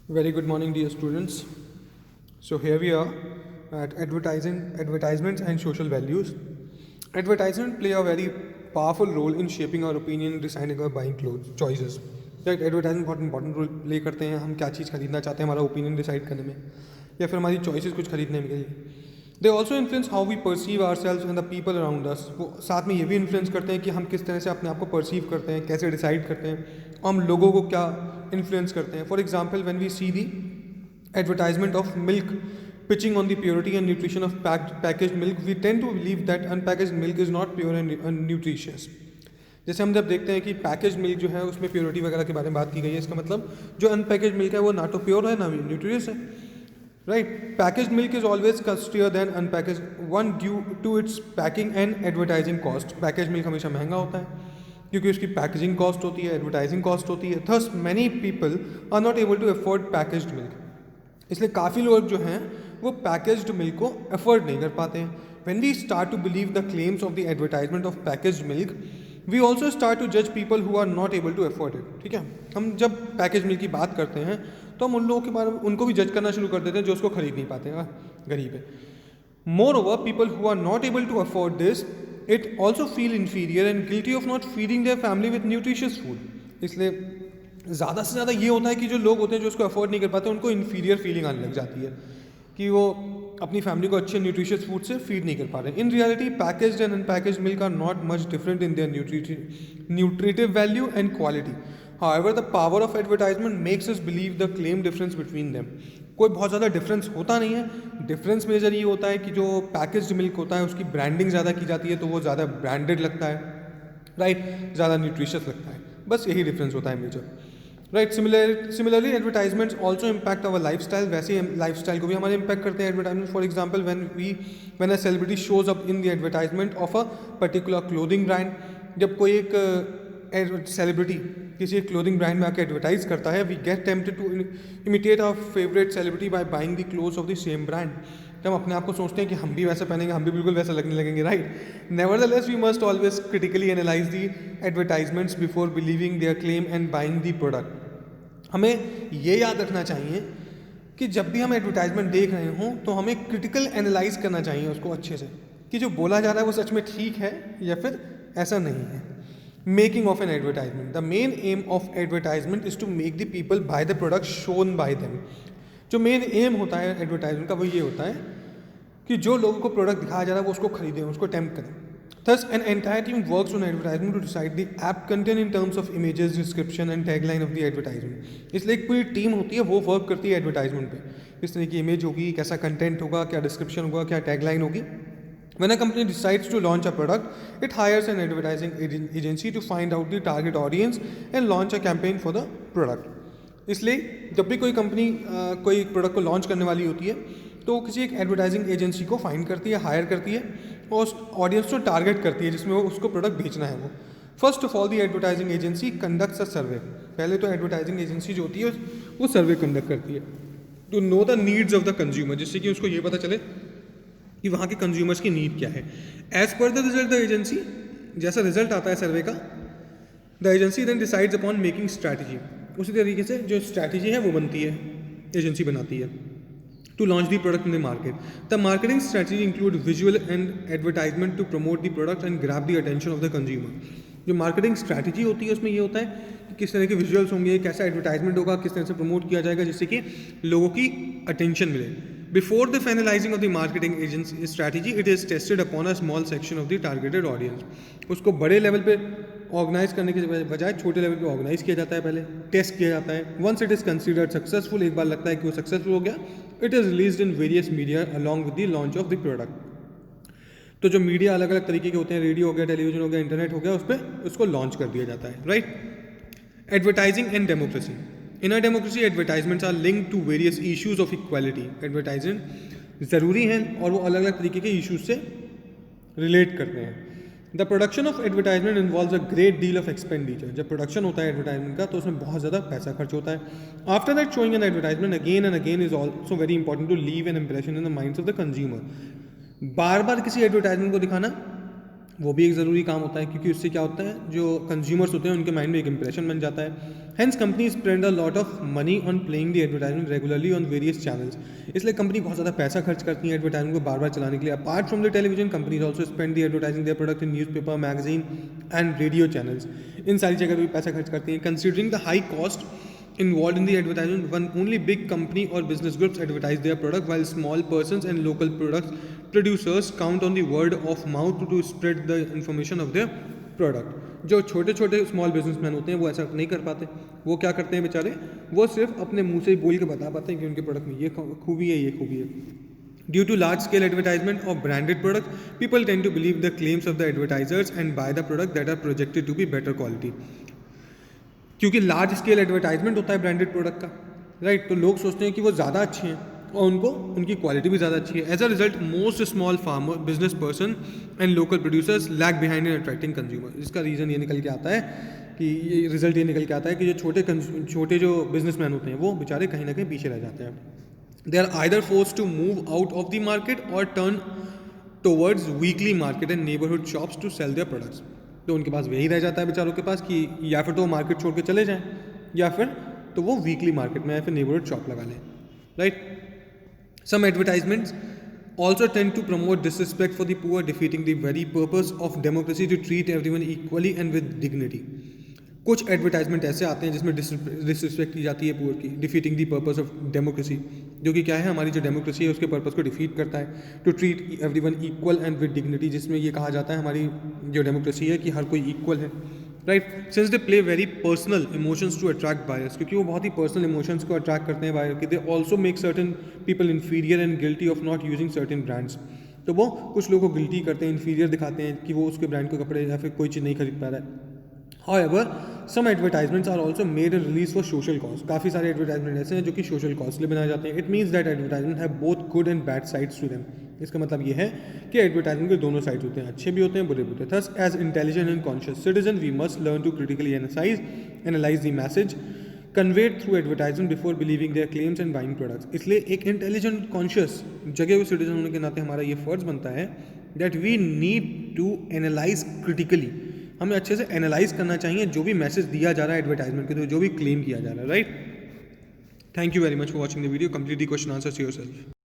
Very good morning, dear students. So here we are at advertisements and social values. Advertisement play a very powerful role in shaping our opinion, deciding our buying clothes choices. Right? Advertisement बहुत important role play करते हैं. हम क्या चीज़ खरीदना चाहते हैं, हमारा opinion decide करने में, या फिर हमारी चॉइसेस कुछ खरीदने में के लिए. They also influence how we perceive ourselves and the people around us. वो साथ में ये भी इन्फ्लुएंस करते हैं कि हम किस तरह से अपने आप को परसीव करते हैं, कैसे डिसाइड करते हैं, हम लोगों को क्या इन्फ्लुएंस करते हैं. For example, when we see the advertisement of milk pitching on the purity and nutrition of packaged milk, we tend to believe that unpackaged milk is not pure and nutritious. जैसे हम जब देखते हैं कि package milk जो है उसमें purity वगैरह के बारे में बात की गई है, इसका मतलब जो अनपैकेज मिल्क है वो ना तो प्योर है ना न्यूट्रिशियस है. Right. Package milk is always costlier than unpackage one due to its packing and advertising cost. Package milk हमेशा महंगा होता है क्योंकि उसकी पैकेजिंग कॉस्ट होती है, एडवर्टाइजिंग कॉस्ट होती है. Thus many people are not able to afford packaged milk. इसलिए काफ़ी लोग जो हैं वो पैकेज्ड मिल्क को अफोर्ड नहीं कर पाते हैं. When we start to believe the claims of the advertisement of packaged milk, we also start to जज people who are not able to afford it. ठीक है, हम जब पैकेज मिल्क की बात करते हैं तो हम उन लोगों के बारे में उनको भी जज करना शुरू कर देते हैं जो उसको खरीद नहीं पाते हैं, गरीब है. Moreover, people who are not able to afford this it also feel inferior and guilty of not feeding their family with nutritious food. इसलिए ज़्यादा से ज़्यादा ये होता है कि जो लोग होते हैं जो उसको अफोर्ड नहीं कर पाते, उनको इन्फीरियर फीलिंग आने लग जाती है कि वो अपनी फैमिली को अच्छे न्यूट्रिशियस फूड से फीड नहीं कर पा रहे. In reality packaged and unpackaged milk are not much different in their nutritive value and quality. However the power of advertisement makes us believe the claim difference between them. कोई बहुत ज़्यादा difference होता नहीं है. डिफरेंस मेजर ये होता है कि जो पैकेज्ड मिल्क होता है उसकी ब्रांडिंग ज़्यादा की जाती है तो वो ज़्यादा ब्रांडेड लगता है, राइट, ज़्यादा न्यूट्रिशियस लगता है. बस यही डिफरेंस होता है major. Right. Similarly advertisements also impact our life style. वैसे ही लाइफ स्टाइल को भी हमारे इम्पैक्ट करते हैं advertisement. For example, when a celebrity shows up in the advertisement of a particular clothing brand. जब कोई एक सेलिब्रिटी किसी एक क्लोथिंग ब्रांड में आकर एडवर्टाइज करता है, we get tempted to imitate our favourite celebrity by buying the clothes of the same brand. तो हम अपने आप को सोचते हैं कि हम भी वैसा पहनेंगे, हम भी बिल्कुल वैसा लगने लगेंगे, right. Nevertheless we must always critically analyse the advertisements before believing their claim and buying the product. हमें ये याद रखना चाहिए कि जब भी हम एडवर्टाइजमेंट देख रहे हों तो हमें क्रिटिकल एनालाइज करना चाहिए उसको अच्छे से कि जो बोला जा रहा है वो सच में ठीक है या फिर ऐसा नहीं है. Making of an advertisement. The main aim of advertisement is to make the people buy the product shown by them. जो मेन एम होता है एडवर्टाइजमेंट का वो ये होता है कि जो लोगों को प्रोडक्ट दिखाया जा रहा है वो उसको खरीदें, उसको टेम्प्ट करें. Thus, an entire team works on advertisement to decide the app content in terms of images, description and tagline of the advertisement. इसलिए एक पूरी टीम होती है वो वर्क करती है एडवर्टाइजमेंट पे. किस तरह की इमेज होगी, कैसा कंटेंट होगा, क्या डिस्क्रिप्शन होगा, क्या टैगलाइन होगी. When a company decides to launch a product, it hires an advertising agency to find out the target audience and launch a campaign for the product. इसलिए जब भी कोई कंपनी कोई प्रोडक्ट को लॉन्च करने वाली होती है तो किसी एक एडवर्टाइजिंग एजेंसी को फाइंड करती है, हायर करती है और उस ऑडियंस को टारगेट करती है जिसमें वो उसको प्रोडक्ट बेचना है. वो first of all the advertising agency conducts a survey. पहले तो एडवर्टाइजिंग एजेंसी जो होती है वो सर्वे कंडक्ट करती है to know the needs of the consumer, जिससे कि उसको ये पता चले कि वहाँ के कंज्यूमर्स की नीड क्या है. As per the result the agency, जैसा रिजल्ट आता है सर्वे का, the agency then decides upon making strategy. उसी तरीके से जो स्ट्रैटेजी है वो बनती है, एजेंसी बनाती है to launch the product in the market. The marketing strategy include visual and advertisement to promote the product and grab the attention of the consumer. जो मार्केटिंग स्ट्रैटेजी होती है उसमें ये होता है कि किस तरह के विजुअल्स होंगे, कैसा एडवर्टाइजमेंट होगा, किस तरह से प्रमोट किया जाएगा जिससे कि लोगों की अटेंशन मिले. Before the finalising of the marketing agency strategy, it is tested upon a small section of the targeted audience. उसको बड़े लेवल पे ऑर्गेनाइज करने के बजाय छोटे लेवल पे ऑर्गेनाइज किया जाता है, पहले टेस्ट किया जाता है. Once it is considered successful, एक बार लगता है कि वो सक्सेसफुल हो गया, it is released in various media along with the launch of the product. तो जो मीडिया अलग अलग तरीके के होते हैं, रेडियो हो गया, टेलीविजन हो गया, इंटरनेट हो गया, उस पर उसको लॉन्च कर दिया जाता है, right. Advertising and democracy. In a democracy advertisements are linked to various issues of equality. Advertisement ज़रूरी हैं और वो अलग अलग तरीके के इश्यूज से रिलेट करते हैं. The production of advertisement involves a great deal of expenditure. जब प्रोडक्शन होता है एडवर्टाइजमेंट का तो उसमें बहुत ज़्यादा पैसा खर्च होता है. After that showing an advertisement again and again is also very important to leave an impression in the minds of the consumer. बार बार किसी एडवर्टाइजमेंट को दिखाना वो भी एक ज़रूरी काम होता है, क्योंकि उससे क्या होता है, जो कंज्यूमर्स होते हैं उनके माइंड में एक इंप्रेशन बन जाता है. Hence company spend a lot of money on playing the advertisement regularly on various channels. इसलिए कंपनी बहुत ज़्यादा पैसा खर्च करती है एडवर्टाइजमेंट को बार बार चलाने के लिए. Apart from the television, companies also spend the advertising their product in newspaper, magazine and radio channels. इन सारी जगह भी पैसा खर्च करती हैं. Considering the high cost involved in the advertisement, one only big company or business groups advertise their product, while small persons and local product producers count on the word of mouth to spread the information of their product. जो छोटे छोटे small businessman होते हैं वो ऐसा नहीं कर पाते. वो क्या करते हैं बेचारे, वो सिर्फ अपने मुंह से ही बोल के बता पाते हैं कि उनके प्रोडक्ट में ये खूबी है, ये खूबी है. Due to large scale advertisement of branded products, people tend to believe the claims of the advertisers and buy the product that are projected to be better quality. क्योंकि लार्ज स्केल एडवर्टाइजमेंट होता है branded product का, right, तो लोग सोचते हैं कि वो ज़्यादा अच्छे हैं और उनको उनकी क्वालिटी भी ज़्यादा अच्छी है. As a result most small farmer, business person and local producers lag behind in attracting consumer. इसका रीज़न ये निकल के आता है कि ये रिजल्ट ये निकल के आता है कि जो छोटे जो बिजनेसमैन होते हैं वो बेचारे कहीं ना कहीं पीछे रह जाते हैं. They are either force to move out of the market और turn towards weekly market and neighbourhood shops to sell their products. तो उनके पास वही रह जाता है बेचारों के पास कि या फिर तो वो मार्केट छोड़ के चले जाएं, या फिर तो वो वीकली मार्केट में या फिर नेबरहुड शॉप लगा लें, right. Some advertisements also tend to promote disrespect for the poor, defeating the very purpose of democracy to treat everyone equally and with dignity. कुछ एडवर्टाइजमेंट ऐसे आते हैं जिसमें डिसरिस्पेक्ट की जाती है पुअर की, defeating the purpose of democracy, जो कि क्या है, हमारी जो डेमोक्रेसी है उसके पर्पस को डिफीट करता है. To treat everyone equal and with dignity, जिसमें ये कहा जाता है हमारी जो डेमोक्रेसी है कि हर कोई इक्वल है, right. Since they play very personal emotions to attract buyers, क्योंकि वो बहुत ही पर्सनल इमोशंस को अट्रैक्ट करते हैं बायर की. They also make certain people inferior and guilty of not using certain brands. तो वो कुछ लोगों को गिल्टी करते हैं, इन्फीरियर दिखाते हैं कि वो उसके ब्रांड के कपड़े या फिर कोई चीज़ नहीं खरीद पा रहा है. However, some advertisements are also made and released for social cause. काफ़ी सारे एडवर्टाइजमेंट ऐसे हैं जो कि सोशल कॉज के लिए बनाए जाते हैं. It means that advertisement have both good and bad sides to them. इसका मतलब ये है कि एडवर्टाइजमेंट के दोनों साइड्स होते हैं, अच्छे भी होते हैं, बुरे भी होते हैं. Thus as intelligent and conscious citizen we must learn to critically analyse the message conveyed through advertisement before believing their claims and buying products. इसलिए एक इंटेलिजेंट कॉन्शियस जगे हुए सिटीजन होने के नाते हमारा ये फ़र्ज़ बनता है that we need to analyse critically. हमें अच्छे से एनालाइज करना चाहिए जो भी मैसेज दिया जा रहा है एडवर्टाइजमेंट के थ्रू, जो भी क्लेम किया जा रहा है, right. Thank you very much for watching the video. Complete the question answers yourself.